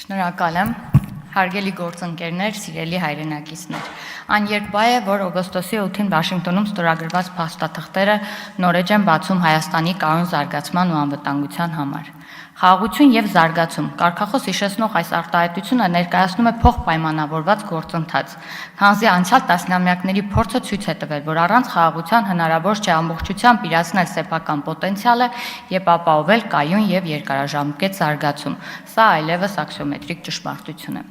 Շնորհակալ եմ, հարգելի գործընկերներ, սիրելի հայրենակիցներ։ Այն երկբայ է, որ օգոստոսի 8-ին Վաշինգտոնում ստորագրված փաստաթղթերը նորեջ են բացում Հայաստանի կայուն զարգացման ու անվտանգության համար։ Խաղաղություն եւ զարգացում կարգախոս հիշեցնող այս արտահայտությունը ներկայացնում է փոխպայմանավորված գործընթաց, քանզի անցյալ տասնամյակների փորձը ցույց է տվել, որ առանց խաղաղության հնարավոր չէ ամբողջությամբ իրացնել սեփական պոտենցիալը եւ ապահովել կայուն եւ երկարաժամկետ զարգացում։ Սա այլևս աքսիոմետրիկ ճշմարտություն է։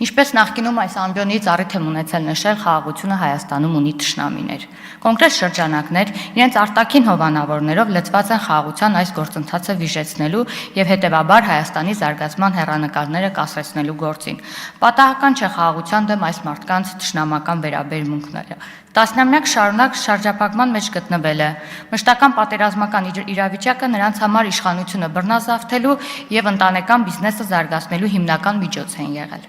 Ինչպես նախկինում այս ամբիոնից առիթ եմ ունեցել նշել, խաղաղությունը Հայաստանում ունի թշնամիներ։ Կոնկրետ շրջանակներ իրենց արտաքին հովանավորներով լցված են խաղաղության այս գործընթացը վիժեցնելու եւ հետեւաբար Հայաստանի զարգացման հեռանկարները կասեցնելու գործին։ Պատահական չէ խաղաղության դեմ այս մարդկանց թշնամական վերաբերմունքները։ Տասնամյակ շարունակ շրջափակման մեջ գտնվել է։ Մշտական պատերազմական իրավիճակը նրանց համար իշխանությունը բռնազավթելու եւ ընտանեկան բիզնեսը զարգացնելու հիմնական միջոց են եղել։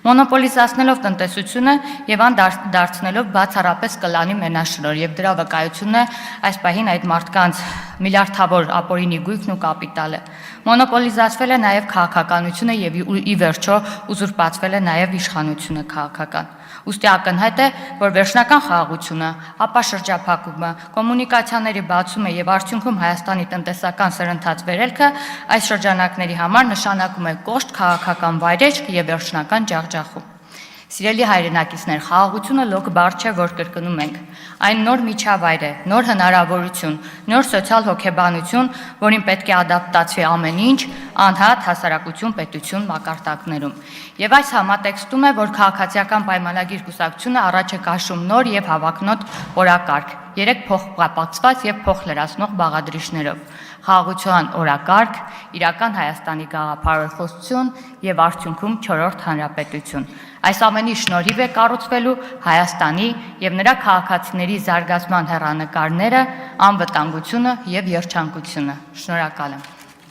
Մոնոպոլիզացնելով տնտեսությունը եւ ան դարձնելով բացառապես կլանի մենաշնորհ եւ դրա վկայությունն է այս պահին այդ մարդկանց միլիարդավոր ապօրինի գույքն ու կապիտալը։ Մոնոպոլիզացվել է նաեւ քաղաքականությունը եւ ի վերջո ուզուրպացվել է նաեւ իշխանությունը քաղաքական։ Ուստի ակնհայտ է, որ վերջնական խաղաղությունը, ապա շրջափակումը, կոմունիկացիաների բացումը եւ արդյունքում Հայաստանի տնտեսական սրընթաց վերելքը այս շրջանակների համար նշանակում է կոշտ քաղաքական վայրեջք եւ վերջնական ջախջախում։ Սիրելի հայրենակիցներ, խաղաղությունը լոկ բառ չէ, որ կրկնում ենք։ Այն նոր միջավայր է, նոր հնարավորություն, նոր սոցիալ հոգեբանություն, որին պետք է ադապտացվի ամեն ինչ, անհատ հասարակություն, պետություն մակարդակներում։ Եվ այս համատեքստում է, որ քաղաքացիական պայմանագիր կուսակցությունը առաջ է քաշում նոր եւ հավակնոտ օրակարգ, 3 փոխկապակցված եւ փոխլրացնող բաղադրիչներով։ Խաղաղության օրակարգ, իրական Հայաստանի գաղափարախոսություն եւ արդյունքում 4-րդ հանրապետություն։ Այս ամենի շնորհիվ է կառուցվելու Հայաստանի եւ նրա քաղաքացիների զարգացման հեռանկարները, անվտանգությունը եւ երջանկությունը։ Շնորհակալ եմ։